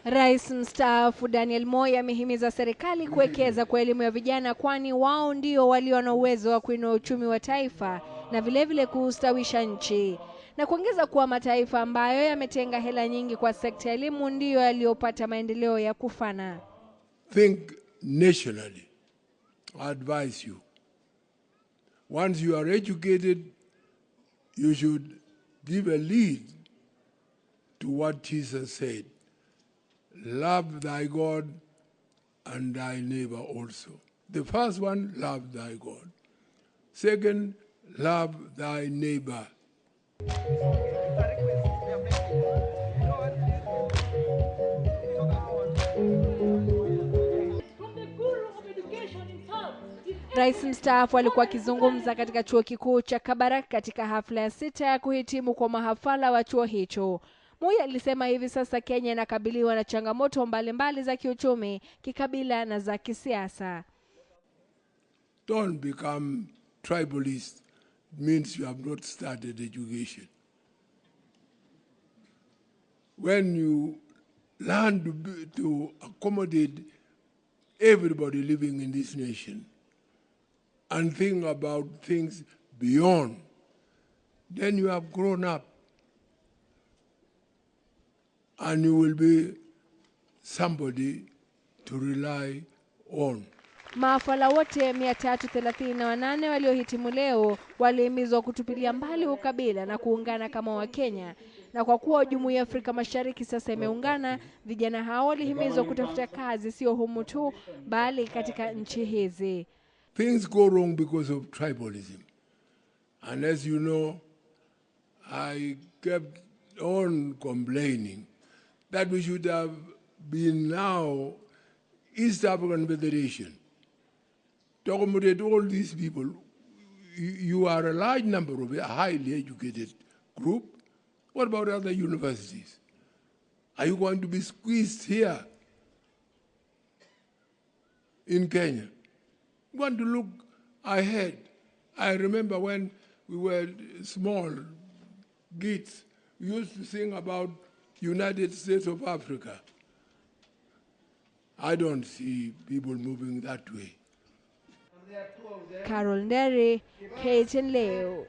Rais mstaafu Daniel Moi amehimiza serikali kuwekeza kwa elimu ya vijana, kwani wao ndio walio na uwezo wa kuinua uchumi wa taifa na vilevile kustawisha nchi, na kuongeza kuwa mataifa ambayo yametenga hela nyingi kwa sekta ya elimu ndiyo yaliyopata maendeleo ya kufana. Think nationally. I advise you. Once you are educated, you should give a lead to what Jesus said. Love thy God and thy neighbor also. The first one, love thy God. Second, love thy neighbor. Rais mstaafu alikuwa akizungumza katika chuo kikuu cha Kabarak katika hafla ya 6 ya kuhitimu kwa mahafala wa chuo hicho. Moi alisema hivi sasa Kenya inakabiliwa na changamoto mbalimbali za kiuchumi, kikabila na za kisiasa. Don't become tribalist means you have not started education. When you learn to accommodate everybody living in this nation and think about things beyond, then you have grown up and you will be somebody to rely on. Maafala wote 338 waliohitimu leo walihimizwa kutupilia mbali ukabila na kuungana kama Wakenya. Na kwa kuwa Jumuiya ya Afrika Mashariki sasa imeungana, vijana hao walihimizwa kutafuta kazi sio humu tu bali katika nchi hizi. Things go wrong because of tribalism. And as you know, I kept on complaining that we should have been now East African Federation to accommodate all these people. You are a large number of a highly educated group. What about other universities? Are you going to be squeezed here in Kenya? You want to look ahead. I remember when we were small kids, we used to sing about United States of Africa. I don't see people moving that way. Carol Nderi, KTN Leo.